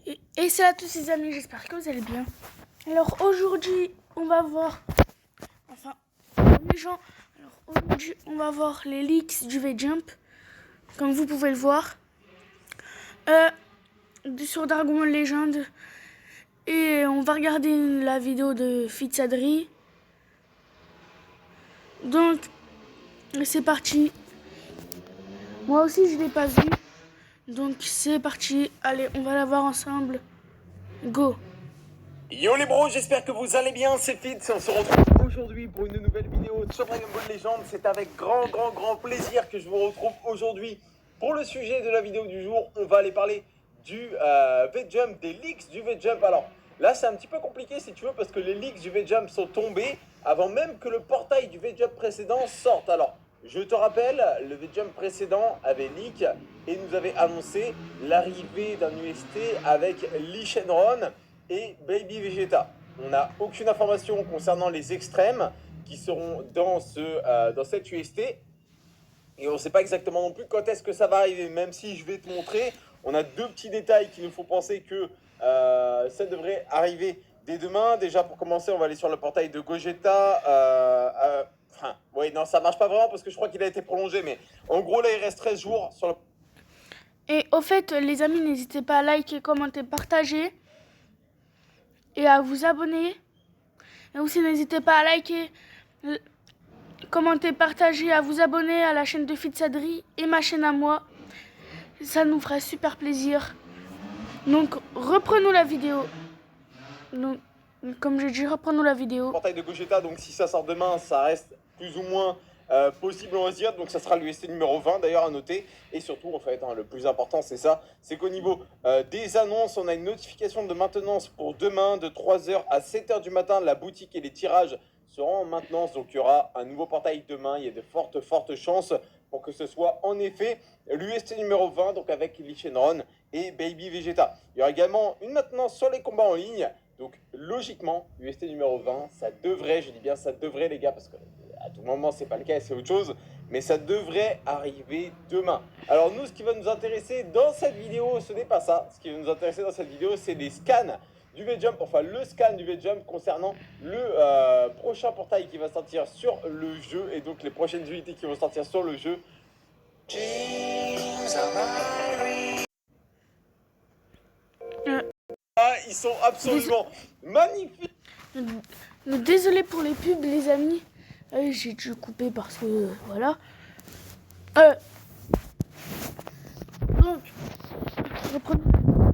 Et c'est à tous les amis, j'espère que vous allez bien. Alors aujourd'hui, on va voir, enfin, les gens, alors aujourd'hui, on va voir les leaks du V-Jump, comme vous pouvez le voir, sur Dragon Ball Legend. Et on va regarder la vidéo de Fitsadri. Donc, c'est parti. Moi aussi, je l'ai pas vu. Donc, c'est parti. Allez, on va la voir ensemble. Go. Yo les bros, j'espère que vous allez bien, c'est Fitz. On se retrouve aujourd'hui pour une nouvelle vidéo sur Dragon Ball Legend. C'est avec grand plaisir que je vous retrouve aujourd'hui pour le sujet de la vidéo du jour. On va aller parler du V-Jump, des leaks du V-Jump. Alors là c'est un petit peu compliqué si tu veux parce que les leaks du V-Jump sont tombés avant même que le portail du V-Jump précédent sorte. Alors je te rappelle, le V-Jump précédent avait leak et nous avait annoncé l'arrivée d'un UST avec Lee Shenron et Baby Vegeta. On n'a aucune information concernant les extrêmes qui seront dans cette UST. Et on ne sait pas exactement non plus quand est-ce que ça va arriver. Même si je vais te montrer, on a deux petits détails qui nous font penser que ça devrait arriver dès demain. Déjà pour commencer, on va aller sur le portail de Gogeta. Oui, non, ça marche pas vraiment parce que je crois qu'il a été prolongé. Mais en gros, là, il reste 13 jours sur le... Et au fait, les amis, n'hésitez pas à liker, commenter, partager. Et à vous abonner. Et aussi, n'hésitez pas à liker, commenter, partager, à vous abonner à la chaîne de Fitsadri et ma chaîne à moi. Ça nous ferait super plaisir. Donc, reprenons la vidéo. Donc, comme j'ai dit, reprenons la vidéo. Portail de Gogeta, donc si ça sort demain, ça reste plus ou moins possible, on va se dire. Donc ça sera l'UST numéro 20 d'ailleurs à noter. Et surtout, en fait, le plus important, c'est ça, c'est qu'au niveau des annonces, on a une notification de maintenance pour demain de 3h à 7h du matin. La boutique et les tirages seront en maintenance. Donc il y aura un nouveau portail demain. Il y a de fortes chances pour que ce soit en effet l'UST numéro 20, donc avec Lee Shenron et Baby Vegeta. Il y aura également une maintenance sur les combats en ligne. Donc logiquement, UST numéro 20, ça devrait, je dis bien ça devrait les gars, parce que à tout moment c'est pas le cas et c'est autre chose, mais ça devrait arriver demain. Alors nous, ce qui va nous intéresser dans cette vidéo, ce n'est pas ça. Ce qui va nous intéresser dans cette vidéo, c'est les scans du V-Jump, enfin le scan du V-Jump concernant le prochain portail qui va sortir sur le jeu, et donc les prochaines unités qui vont sortir sur le jeu. Ils sont absolument magnifiques. Désolé pour les pubs, les amis. J'ai dû couper parce que voilà. Donc, reprenons.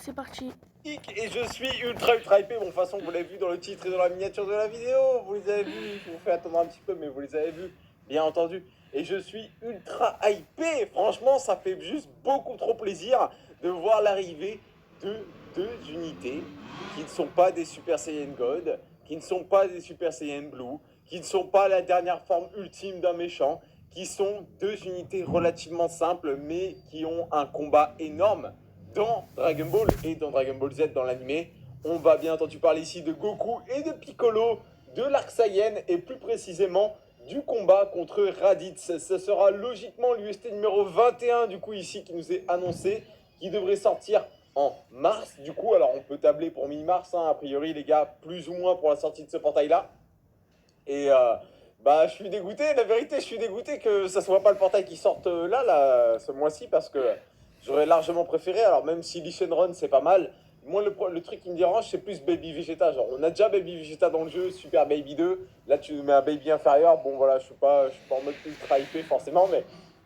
C'est parti. Et je suis ultra hypé. Bon, de toute façon, vous l'avez vu dans le titre et dans la miniature de la vidéo. Vous les avez vus. Je vous fais attendre un petit peu, mais vous les avez vus, bien entendu. Et je suis ultra hypé. Franchement, ça fait juste beaucoup trop plaisir de voir l'arrivée de deux unités qui ne sont pas des Super Saiyan God, qui ne sont pas des Super Saiyan Blue, qui ne sont pas la dernière forme ultime d'un méchant, qui sont deux unités relativement simples, mais qui ont un combat énorme dans Dragon Ball et dans Dragon Ball Z dans l'animé. On va bien entendu parler ici de Goku et de Piccolo, de l'arc Saiyan et plus précisément du combat contre Raditz. Ce sera logiquement l'UST numéro 21 du coup ici qui nous est annoncé, qui devrait sortir en mars du coup. Alors on peut tabler pour mi-mars a priori les gars, plus ou moins pour la sortie de ce portail là. Et bah je suis dégoûté, la vérité je suis dégoûté que ça soit pas le portail qui sorte là ce mois-ci, parce que j'aurais largement préféré. Alors même si Lee Shenron c'est pas mal, moi le truc qui me dérange c'est plus Baby Vegeta. Genre on a déjà Baby Vegeta dans le jeu, Super Baby 2, là tu nous mets un Baby inférieur. Bon voilà, je suis pas en mode ultra hypé forcément, mais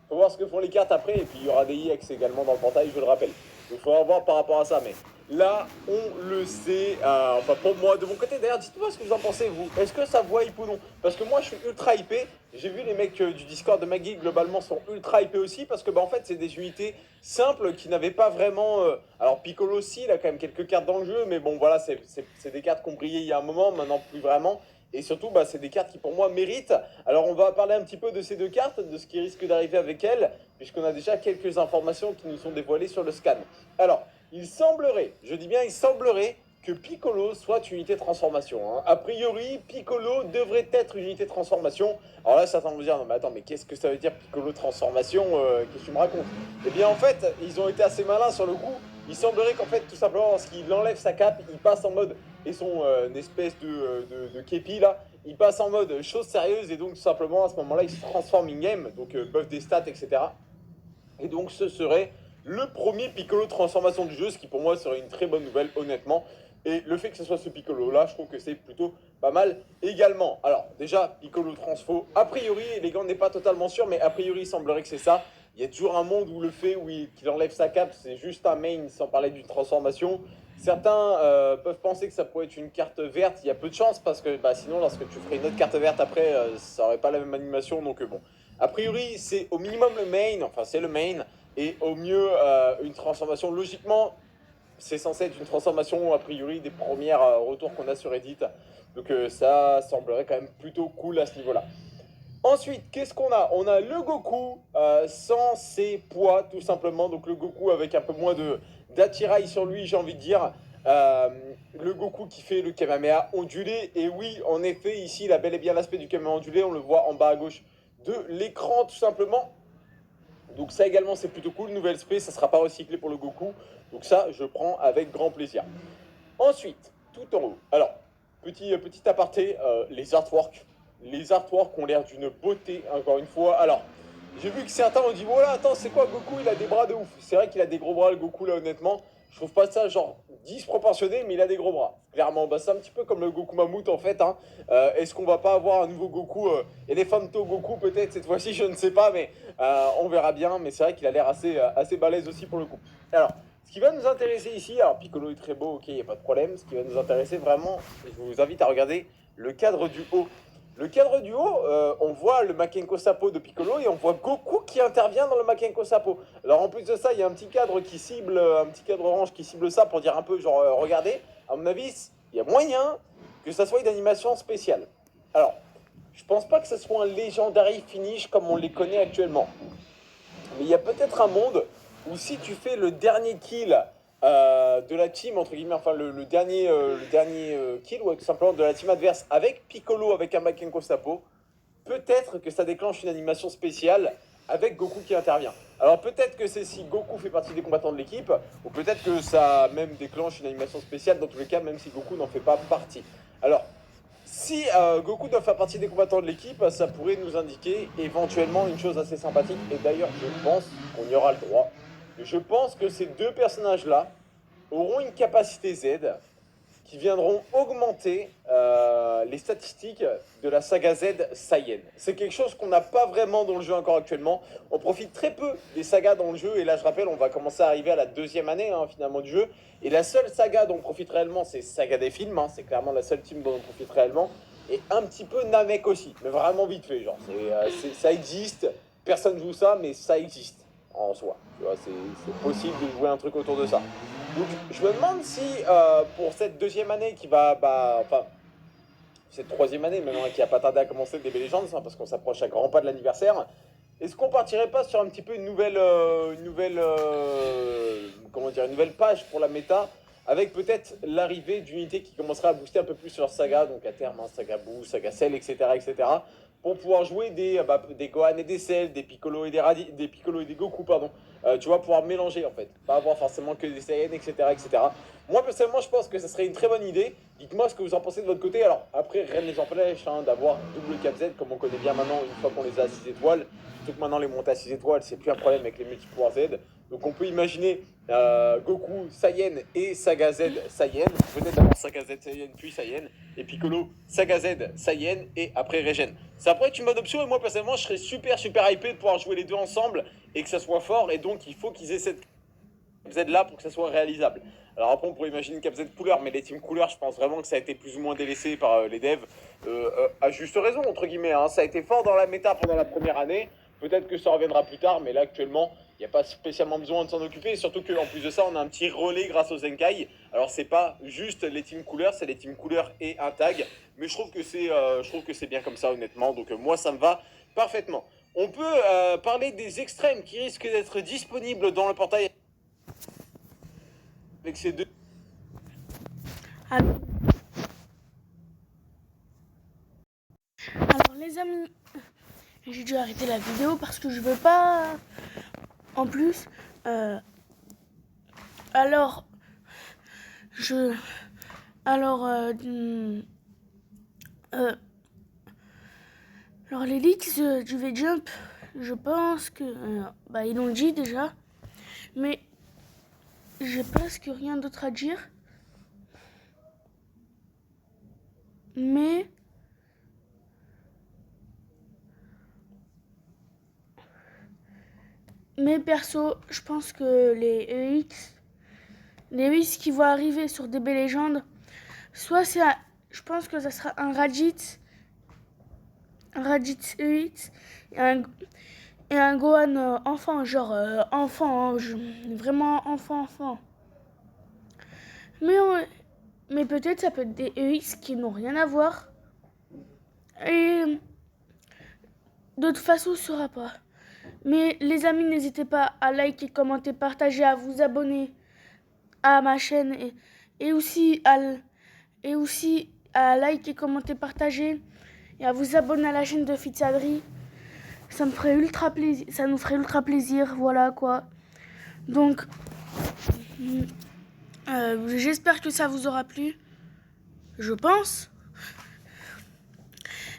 faut voir ce que font les cartes après. Et puis il y aura des EX également dans le portail, je le rappelle. Donc il faudra voir par rapport à ça, mais là on le sait. Enfin pour moi, de mon côté d'ailleurs, dites-moi ce que vous en pensez vous. Est-ce que ça vous hype ou non? Parce que moi je suis ultra hypé. J'ai vu les mecs du Discord de Maggie globalement sont ultra hypés aussi, parce que bah en fait c'est des unités simples qui n'avaient pas vraiment... Alors Piccolo aussi, il a quand même quelques cartes dans le jeu, mais bon voilà, c'est des cartes qui ont brillé il y a un moment, maintenant plus vraiment. Et surtout, bah, c'est des cartes qui pour moi méritent. Alors on va parler un petit peu de ces deux cartes, de ce qui risque d'arriver avec elles, puisqu'on a déjà quelques informations qui nous sont dévoilées sur le scan. Alors, il semblerait, je dis bien il semblerait, que Piccolo soit une unité de transformation. Hein. A priori, Piccolo devrait être une unité de transformation. Alors là, certains vont dire, non mais attends, mais qu'est-ce que ça veut dire Piccolo transformation? Qu'est-ce que tu me racontes? Eh bien en fait, ils ont été assez malins sur le coup Il semblerait qu'en fait, tout simplement, lorsqu'il enlève sa cape, il passe en mode, et son espèce de képi là, il passe en mode chose sérieuse, et donc tout simplement, à ce moment-là, il se transforme in-game, donc buff des stats, etc. Et donc ce serait le premier Piccolo transformation du jeu, ce qui pour moi serait une très bonne nouvelle, honnêtement. Et le fait que ce soit ce Piccolo là, je trouve que c'est plutôt pas mal également. Alors déjà, Piccolo transfo, a priori, les gars, on n'est pas totalement sûr, mais a priori, il semblerait que c'est ça. Il y a toujours un monde où le fait qu'il enlève sa cape, c'est juste un main sans parler d'une transformation. Certains peuvent penser que ça pourrait être une carte verte, il y a peu de chance parce que sinon lorsque tu ferais une autre carte verte après, ça aurait pas la même animation, donc bon. A priori, c'est au minimum le main, enfin c'est le main, et au mieux une transformation. Logiquement, c'est censé être une transformation a priori des premières retours qu'on a sur Reddit. Donc ça semblerait quand même plutôt cool à ce niveau-là. Ensuite, qu'est-ce qu'on a? On a le Goku sans ses poids, tout simplement. Donc le Goku avec un peu moins d'attirail sur lui, j'ai envie de dire. Le Goku qui fait le Kamehameha ondulé. Et oui, en effet, ici, il a bel et bien l'aspect du Kamehameha ondulé. On le voit en bas à gauche de l'écran, tout simplement. Donc ça également, c'est plutôt cool. Nouvel SP, ça ne sera pas recyclé pour le Goku. Donc ça, je prends avec grand plaisir. Ensuite, tout en haut. Alors, petit aparté, les artworks. Les artworks ont l'air d'une beauté, encore une fois. Alors, j'ai vu que certains ont dit, voilà, attends, c'est quoi Goku? Il a des bras de ouf. C'est vrai qu'il a des gros bras, le Goku, là, honnêtement. Je trouve pas ça, genre, disproportionné, mais il a des gros bras. Clairement, c'est un petit peu comme le Goku Mammouth, en fait. Hein. Est-ce qu'on va pas avoir un nouveau Goku Elephanto Goku, peut-être, cette fois-ci, je ne sais pas, mais on verra bien. Mais c'est vrai qu'il a l'air assez balèze aussi, pour le coup. Alors, ce qui va nous intéresser ici, alors Piccolo est très beau, ok, il n'y a pas de problème. Ce qui va nous intéresser vraiment, je vous invite à regarder le cadre du haut. Le cadre du haut, on voit le Makenko Sapo de Piccolo et on voit Goku qui intervient dans le Makenko Sapo. Alors en plus de ça, il y a un petit cadre qui cible, un petit cadre orange qui cible ça pour dire un peu genre, regardez, à mon avis, il y a moyen que ça soit une animation spéciale. Alors, je pense pas que ce soit un Legendary Finish comme on les connaît actuellement. Mais il y a peut-être un monde où si tu fais le dernier kill de la team, entre guillemets, enfin le dernier kill, ou tout simplement de la team adverse avec Piccolo, avec un Makenko Sapo, peut-être que ça déclenche une animation spéciale avec Goku qui intervient. Alors peut-être que c'est si Goku fait partie des combattants de l'équipe, ou peut-être que ça même déclenche une animation spéciale, dans tous les cas, même si Goku n'en fait pas partie. Alors, si Goku doit faire partie des combattants de l'équipe, ça pourrait nous indiquer éventuellement une chose assez sympathique. Et d'ailleurs, je pense qu'on y aura le droit. Je pense que ces deux personnages-là auront une capacité Z qui viendront augmenter les statistiques de la saga Z Saiyan. C'est quelque chose qu'on n'a pas vraiment dans le jeu encore actuellement. On profite très peu des sagas dans le jeu. Et là, je rappelle, on va commencer à arriver à la deuxième année finalement du jeu. Et la seule saga dont on profite réellement, c'est saga des films. C'est clairement la seule team dont on profite réellement. Et un petit peu Namek aussi, mais vraiment vite fait. Genre, ça existe. Personne joue ça, mais ça existe en soi. Tu vois, c'est possible de jouer un truc autour de ça. Donc je me demande si pour cette deuxième année qui va, enfin cette troisième année maintenant qui a pas tardé à commencer DB Legends, parce qu'on s'approche à grands pas de l'anniversaire, est-ce qu'on partirait pas sur un petit peu une nouvelle comment dire, une nouvelle page pour la méta, avec peut-être l'arrivée d'unités qui commenceraient à booster un peu plus leur saga, donc à terme saga Boo, saga Cell, etc., pour pouvoir jouer des Gohan et des Cell, des Piccolo et des Piccolo et des Goku, pardon. Tu vas pouvoir mélanger en fait, pas avoir forcément que des Saiyans, etc. Moi personnellement, je pense que ça serait une très bonne idée. Dites-moi ce que vous en pensez de votre côté. Alors après, rien ne les empêche d'avoir double cap Z comme on connaît bien maintenant une fois qu'on les a à 6 étoiles. Surtout que maintenant les monter à 6 étoiles, c'est plus un problème avec les multipouvoirs Z. Donc on peut imaginer Goku Saiyan et Saga Z Saiyan. Peut-être d'abord Saga Z Saiyan puis Saiyan. Et Piccolo Saga Z Saiyan et après Regen. Ça pourrait être une bonne option et moi personnellement je serais super hypé de pouvoir jouer les deux ensemble et que ça soit fort. Et donc il faut qu'ils aient cette Z là pour que ça soit réalisable. Alors après on pourrait imaginer une cap Z couleur, mais les teams couleurs je pense vraiment que ça a été plus ou moins délaissé par les devs. À juste raison entre guillemets. Ça a été fort dans la méta pendant la première année. Peut-être que ça reviendra plus tard, mais là actuellement, il n'y a pas spécialement besoin de s'en occuper. Surtout qu'en plus de ça, on a un petit relais grâce au Zenkai. Alors c'est pas juste les teams couleurs, c'est les teams couleurs et un tag. Mais je trouve que c'est bien comme ça honnêtement. Donc moi ça me va parfaitement. On peut parler des extrêmes qui risquent d'être disponibles dans le portail avec ces deux. Alors les amis, j'ai dû arrêter la vidéo parce que je veux pas en plus Alors, alors, alors les leaks du V-Jump, je pense que, ils l'ont dit déjà, mais j'ai presque rien d'autre à dire. Mais perso, je pense que les EX qui vont arriver sur DB Legends, soit je pense que ça sera un Raditz EX et un Gohan enfant, genre enfant, vraiment enfant. Mais peut-être ça peut être des EX qui n'ont rien à voir. Et de toute façon, on ne saura pas. Mais les amis, n'hésitez pas à liker, commenter, partager, à vous abonner à ma chaîne et aussi à liker, commenter, partager et à vous abonner à la chaîne de Fitsadri. Ça me ferait ultra plaisir, ça nous ferait ultra plaisir, voilà quoi. Donc, j'espère que ça vous aura plu, je pense.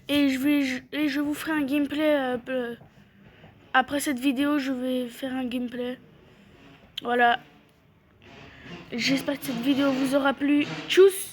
Et je vous ferai un gameplay après cette vidéo, je vais faire un gameplay. Voilà. J'espère que cette vidéo vous aura plu. Tchuss!